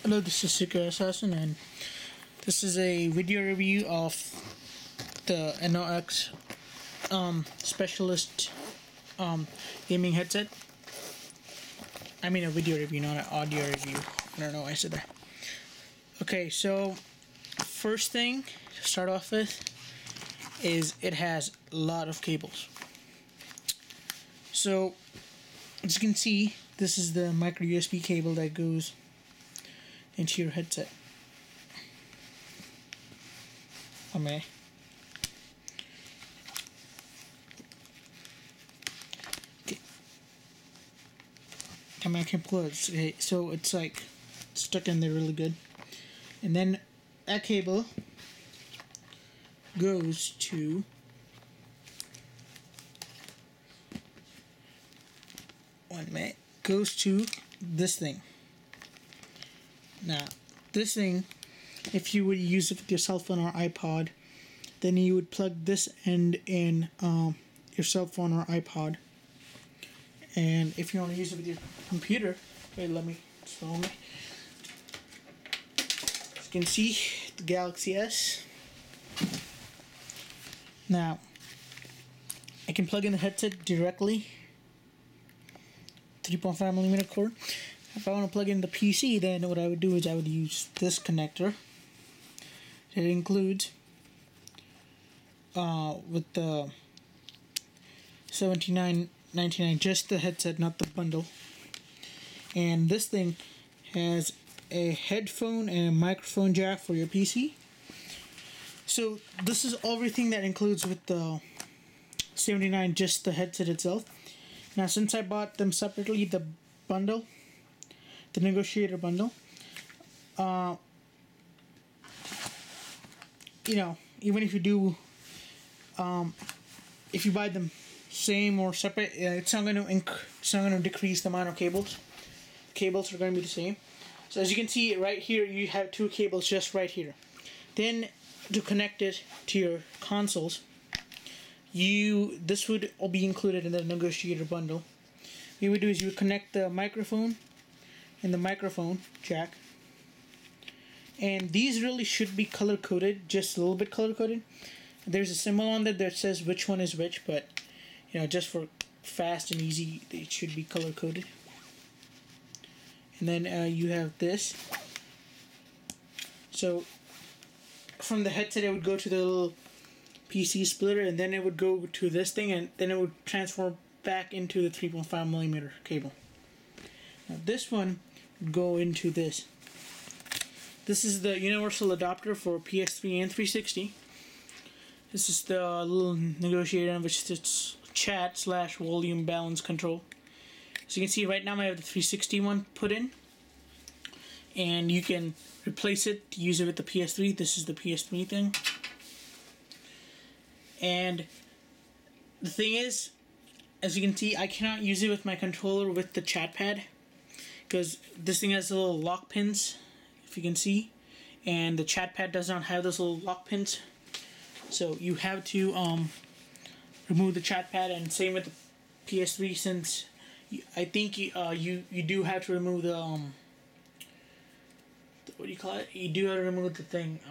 Hello, this is Secret Assassin, and this is a video review of the NOx Specialst gaming headset. I mean a video review, not an audio review. I don't know why I said that. Okay, so first thing to start off with is it has a lot of cables. So as you can see, this is the micro USB cable that goes into your headset. Okay. I can pull it. Okay, so it's like stuck in there really good. And then that cable goes to goes to this thing. Now, this thing, if you would use it with your cell phone or iPod, then you would plug this end in your cell phone or iPod. And if you want to use it with your computer, wait, let me show me. As you can see, the Galaxy S. Now, I can plug in the headset directly. 3.5mm cord. If I want to plug in the PC, then what I would do is I would use this connector. It includes with the $79.99, just the headset, not the bundle. And this thing has a headphone and a microphone jack for your PC. So this is everything that includes with the $79, just the headset itself. Now, since I bought them separately, the bundle, the negotiator bundle, you know, even if you do, if you buy them same or separate, it's not going to decrease the amount of cables. The cables are going to be the same. So as you can see right here, you have two cables just right here. Then to connect it to your consoles, this would all be included in the negotiator bundle. What you would do is you would connect the microphone and the microphone jack, and these really should be color coded, just a little bit color coded. There's a symbol on there that says which one is which, but you know, just for fast and easy, it should be color coded. And then you have this. So from the headset, it would go to the little PC splitter, and then it would go to this thing, and then it would transform back into the 3.5mm cable. Now this one would go into this. This is the universal adapter for PS3 and 360. This is the little negotiator, which is chat/volume balance control. So you can see right now I have the 360 one put in, and you can replace it to use it with the PS3. This is the PS3 thing. And the thing is, as you can see, I cannot use it with my controller with the chat pad, because this thing has little lock pins, if you can see, and the chat pad does not have those little lock pins. So you have to remove the chat pad, and same with the PS3, since I think you do have to remove the what do you call it? You do have to remove the thing,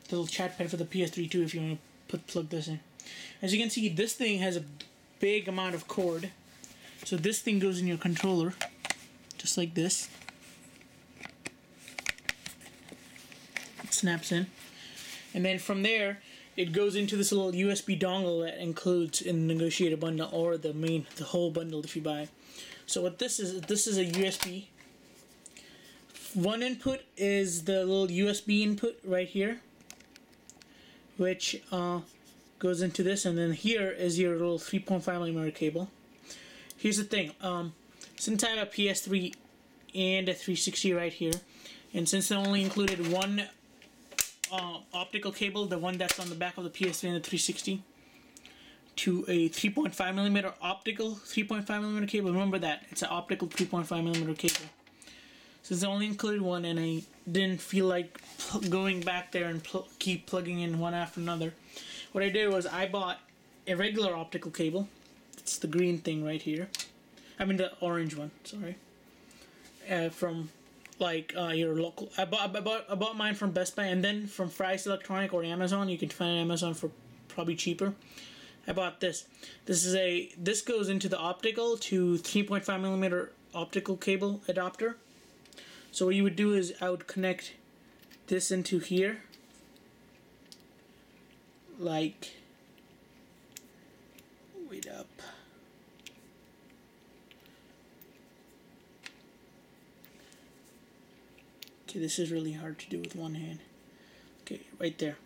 the little chat pad for the PS3 too, if you want to plug this in. As you can see, this thing has a big amount of cord, so this thing goes in your controller, just like this. It snaps in, and then from there, it goes into this little USB dongle that includes in the negotiator bundle, or the whole bundle if you buy. So what this is a USB. One input is the little USB input right here, which goes into this, and then here is your little 3.5mm cable. Here's the thing, since I have a PS3 and a 360 right here, and since they only included one optical cable, the one that's on the back of the PS3 and the 360, to a 3.5mm optical 3.5mm cable. Remember that, it's an optical 3.5mm cable. Since I only included one, and I didn't feel like going back there and keep plugging in one after another, what I did was I bought a regular optical cable. It's the green thing right here. I mean the orange one, sorry. From like your local. I bought mine from Best Buy, and then from Fry's Electronic or Amazon. You can find it on Amazon for probably cheaper. I bought this. This goes into the optical to 3.5 millimeter optical cable adapter. So what you would do is I would connect this into here, like, wait up. Okay, this is really hard to do with one hand. Okay, right there.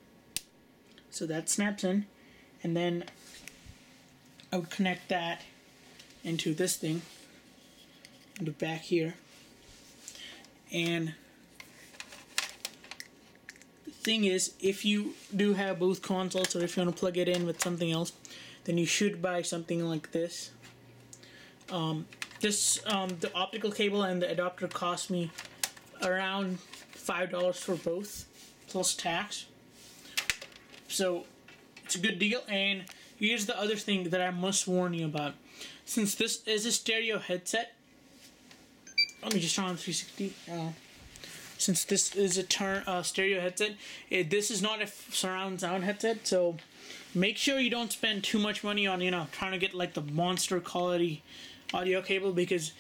So that snaps in, and then I would connect that into this thing, into back here. And the thing is, if you do have both consoles, or if you want to plug it in with something else, then you should buy something like this. The optical cable and the adapter cost me around $5 for both, plus tax. So it's a good deal. And here's the other thing that I must warn you about. Since this is a stereo headset, let me just turn on 360. Since this is a stereo headset, this is not a surround sound headset, so make sure you don't spend too much money on trying to get like the monster quality audio cable, because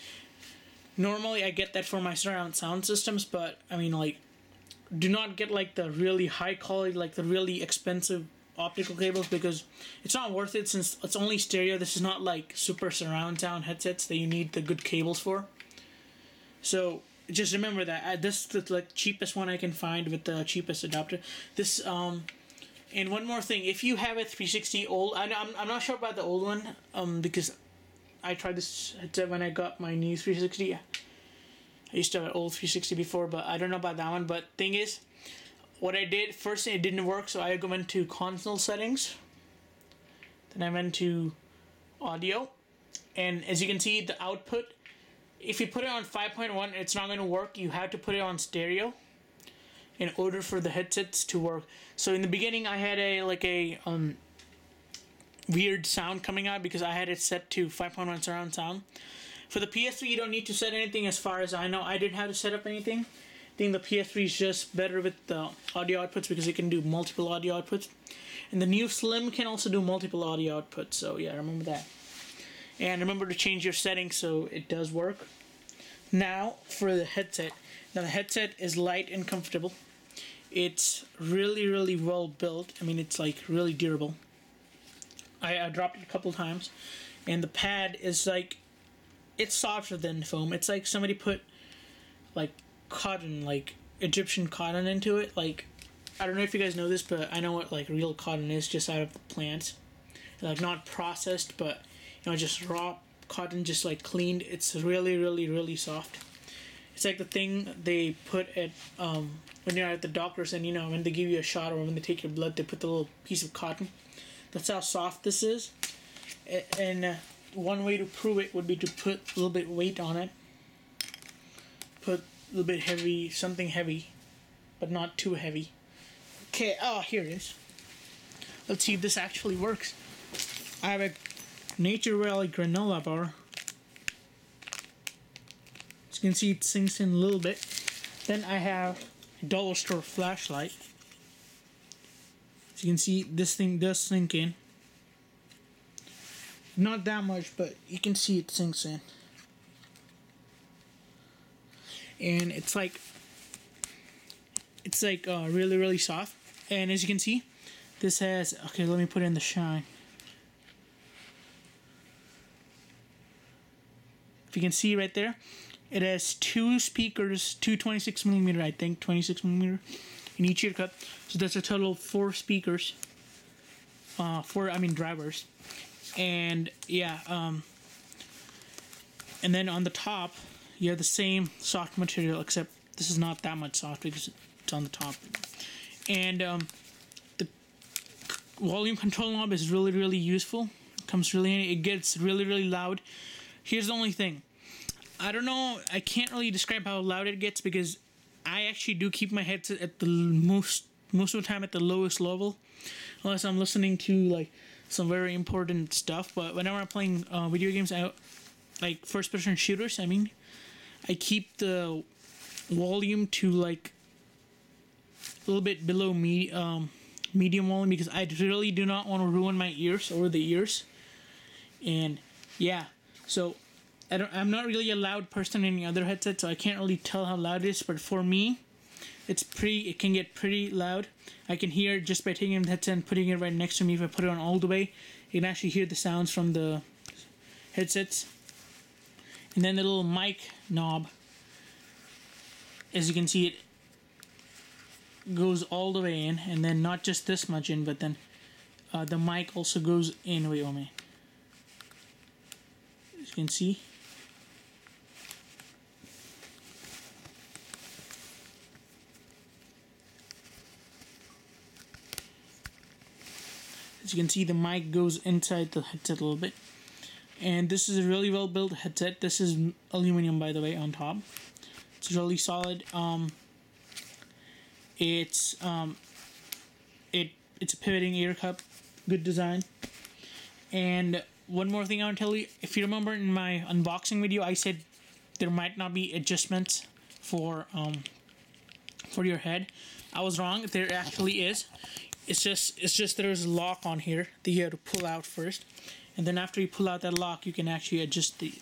normally I get that for my surround sound systems, but I mean, like, do not get like the really high quality, like the really expensive optical cables, because it's not worth it since it's only stereo. This is not like super surround sound headsets that you need the good cables for. So just remember that this is the like cheapest one I can find with the cheapest adapter. This and one more thing, if you have a 360 old, I'm not sure about the old one, because I tried this headset when I got my new 360. I used to have an old 360 before, but I don't know about that one. But thing is, what I did first, it didn't work, so I went to console settings. Then I went to audio, and as you can see, the output, if you put it on 5.1, it's not going to work. You have to put it on stereo in order for the headsets to work. So in the beginning, I had a weird sound coming out because I had it set to 5.1 surround sound. For the PS3, you don't need to set anything, as far as I know. I didn't have to set up anything. I think the PS3 is just better with the audio outputs because it can do multiple audio outputs. And the new Slim can also do multiple audio outputs, so yeah, remember that. And remember to change your settings so it does work. Now, for the headset. Now, the headset is light and comfortable. It's really, really well built. I mean, it's like really durable. I dropped it a couple times, and the pad is like, it's softer than foam. It's like somebody put like cotton, like Egyptian cotton into it. Like, I don't know if you guys know this, but I know what like real cotton is, just out of the plants. Like, not processed, but just raw cotton, just like cleaned. It's really, really, really soft. It's like the thing they put at when you're at the doctor's, and when they give you a shot or when they take your blood, they put the little piece of cotton. That's how soft this is. And one way to prove it would be to put a little bit weight on it. Put a little bit heavy, something heavy, but not too heavy. Okay, here it is. Let's see if this actually works. I have a Nature Valley granola bar. As you can see, it sinks in a little bit. Then I have a dollar store flashlight. As you can see, this thing does sink in. Not that much, but you can see it sinks in. And it's like really, really soft. And as you can see, this has, okay, let me put in the shine. If you can see right there, it has two speakers, two 26mm, I think, 26mm in each ear cup. So that's a total of 4 speakers. Drivers. And yeah, and then on the top, you have the same soft material, except this is not that much soft because it's on the top. And the volume control knob is really, really useful. It comes really handy. It gets really, really loud. Here's the only thing. I don't know, I can't really describe how loud it gets because I actually do keep my headset at the most of the time at the lowest level, unless I'm listening to like some very important stuff. But whenever I'm playing video games, like first-person shooters, I keep the volume to like a little bit below medium volume, because I really do not want to ruin my ears over the ears. And yeah, so I'm not really a loud person in any other headset, so I can't really tell how loud it is. But for me, it can get pretty loud. I can hear just by taking the headset and putting it right next to me. If I put it on all the way, you can actually hear the sounds from the headsets. And then the little mic knob, as you can see, it goes all the way in, and then not just this much in, but then the mic also goes in. Wait, oh man, as you can see. As you can see, the mic goes inside the headset a little bit. And this is a really well built headset. This is aluminum, by the way, on top. It's really solid. It's a pivoting ear cup, good design. And one more thing I want to tell you, if you remember in my unboxing video, I said there might not be adjustments for your head. I was wrong. There actually is. It's just there's a lock on here that you have to pull out first, and then after you pull out that lock, you can actually adjust the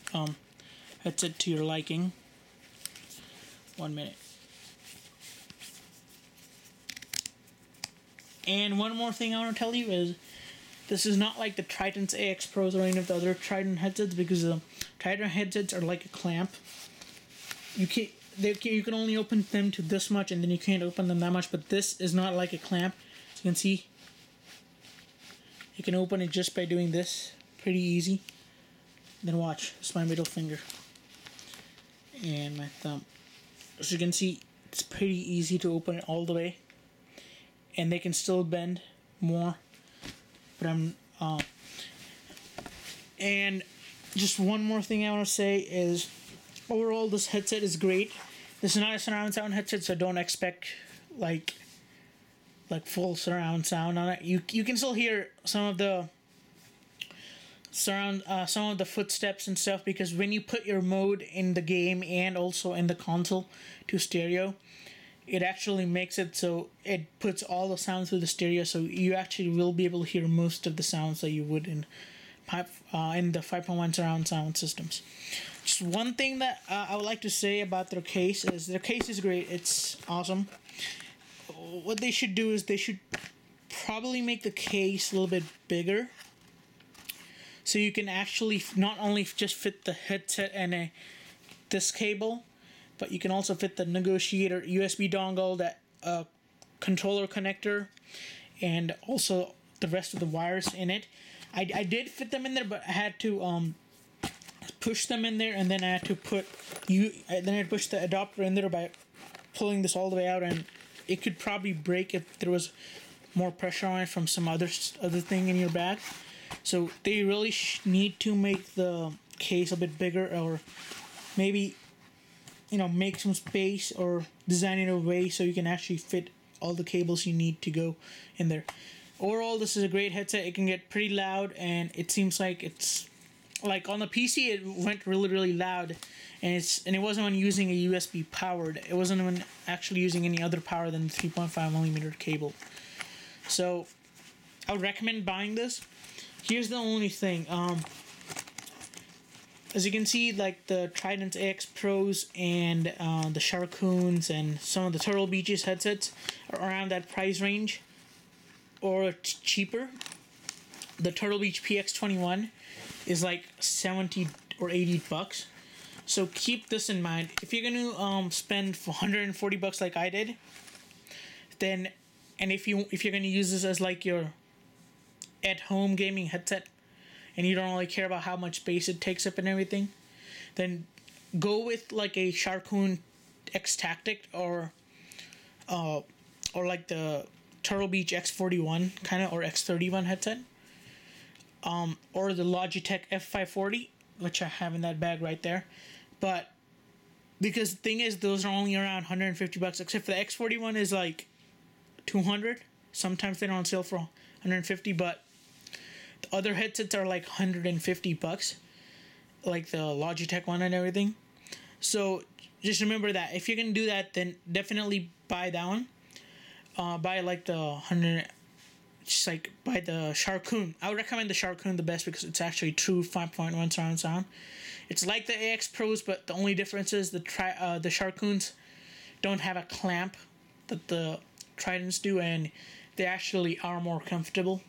headset to your liking. 1 minute. And one more thing I want to tell you is, this is not like the Trident's AX Pros or any of the other Trident headsets, because the Trident headsets are like a clamp. You can only open them to this much, and then you can't open them that much. But this is not like a clamp. As you can see, you can open it just by doing this. Pretty easy. Then watch. It's my middle finger and my thumb. As you can see, it's pretty easy to open it all the way, and they can still bend more. But and just one more thing I want to say is, overall this headset is great. This is not a surround sound headset, so don't expect like full surround sound on it. You can still hear some of the footsteps and stuff, because when you put your mode in the game and also in the console to stereo, it actually makes it so it puts all the sounds through the stereo, so you actually will be able to hear most of the sounds that you would in the 5.1 surround sound systems. Just one thing that I would like to say about their case is, their case is great. It's awesome. What they should do is they should probably make the case a little bit bigger, so you can actually not only just fit the headset and this cable, but you can also fit the negotiator USB dongle, that controller connector, and also the rest of the wires in it. I did fit them in there, but I had to push them in there, and then I had to push the adapter in there by pulling this all the way out, and it could probably break if there was more pressure on it from some other thing in your bag. So they really need to make the case a bit bigger, or maybe make some space, or design it in a way so you can actually fit all the cables you need to go in there. Overall, this is a great headset. It can get pretty loud, and it seems like it's like on the PC it went really, really loud, and it wasn't when using a USB powered. It wasn't when actually using any other power than the 3.5mm cable. So I would recommend buying this. Here's the only thing. As you can see, like the Trident AX Pros and the Sharkoons and some of the Turtle Beach's headsets are around that price range, or cheaper. The Turtle Beach PX21 is like 70 or 80 bucks. So keep this in mind. If you're going to spend $140 like I did, then, and if you're going to use this as like your at-home gaming headset, and you don't really care about how much space it takes up and everything, then go with like a Sharkoon X Tactic, or like the Turtle Beach X41 kind of, or X31 headset, or the Logitech F540, which I have in that bag right there. But because the thing is, those are only around $150, except for the X41 is like $200. Sometimes they're on sale for $150, but the other headsets are like $150, like the Logitech one and everything. So just remember that if you're gonna do that, then definitely buy that one. Buy like the 100. Just like buy the Sharkoon. I would recommend the Sharkoon the best because it's actually true 5.1 surround sound. It's like the AX Pros, but the only difference is the Sharkoons don't have a clamp that the Tridents do, and they actually are more comfortable.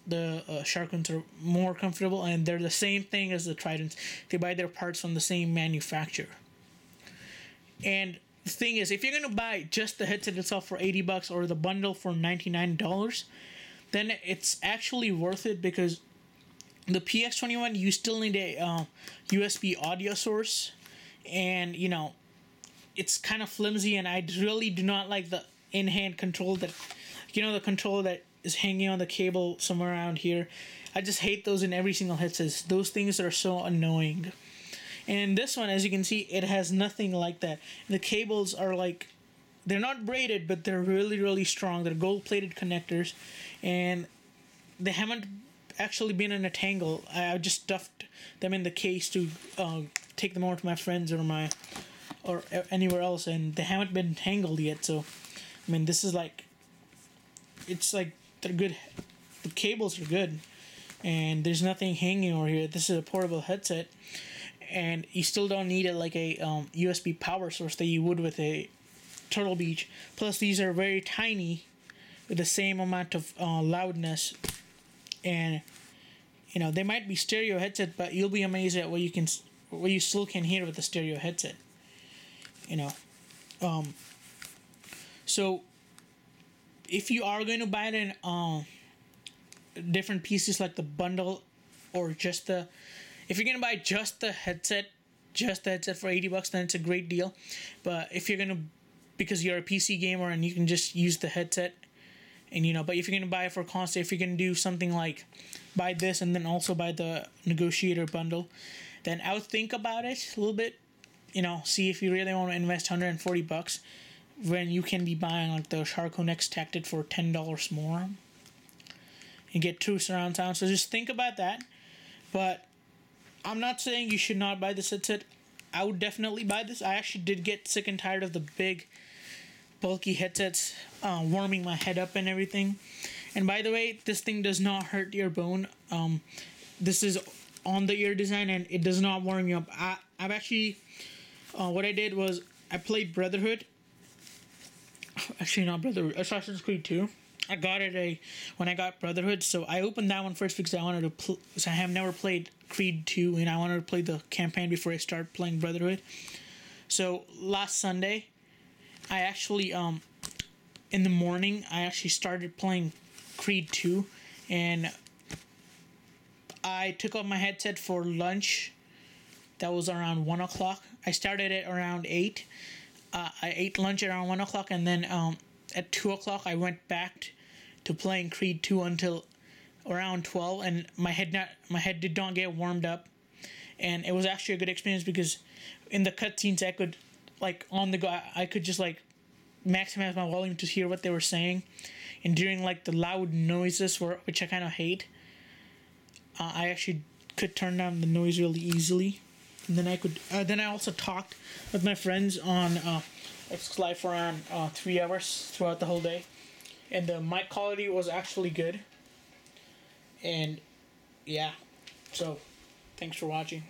The Sharkoons are more comfortable, and they're the same thing as the Tridents. They buy their parts from the same manufacturer. And the thing is, if you're gonna buy just the headset itself for $80 or the bundle for $99, then it's actually worth it because the PX21 you still need a USB audio source, and it's kind of flimsy, and I really do not like the in-hand control that the controller that is hanging on the cable somewhere around here. I just hate those in every single headset. Those things are so annoying. And this one, as you can see, it has nothing like that. The cables are like, they're not braided, but they're really, really strong. They're gold-plated connectors, and they haven't actually been in a tangle. I just stuffed them in the case to take them over to my friends or anywhere else, and they haven't been tangled yet. So, I mean, this is like, it's like they're good. The cables are good, and there's nothing hanging over here. This is a portable headset, and you still don't need it like a USB power source that you would with a Turtle Beach. Plus, these are very tiny with the same amount of loudness, and they might be stereo headset, but you'll be amazed at what you still can hear with a stereo headset. So if you are going to buy it in different pieces like the bundle or just if you're going to buy just the headset for $80, then it's a great deal. But if you're going to, because you're a PC gamer and you can just use the headset, and but if you're going to buy it for constant, if you're going to do something like buy this and then also buy the negotiator bundle, then I would think about it a little bit, see if you really want to invest $140 when you can be buying like the Sharko X Tacted for $10 more and get true surround sound. So just think about that. But I'm not saying you should not buy this headset. I would definitely buy this. I actually did get sick and tired of the big, bulky headsets warming my head up and everything. And by the way, this thing does not hurt your bone. This is on the ear design, and it does not warm you up. I've actually, what I did was I played Brotherhood. Actually, not Brotherhood. Assassin's Creed 2. I got it when I got Brotherhood, so I opened that one first because I wanted to. I have never played Creed 2, and I wanted to play the campaign before I start playing Brotherhood. So last Sunday, I actually in the morning I actually started playing Creed 2, and I took off my headset for lunch. That was around 1 o'clock. I started it around 8. I ate lunch around 1 o'clock, and then at 2 o'clock I went back to playing Creed 2 until around 12, and my head did not get warmed up, and it was actually a good experience because in the cutscenes I could, like, on the go, I could just like maximize my volume to hear what they were saying, and during like the loud noises, which I kind of hate, I actually could turn down the noise really easily. And then I could. Then I also talked with my friends on Xbox Live for around 3 hours throughout the whole day, and the mic quality was actually good. And yeah, so thanks for watching.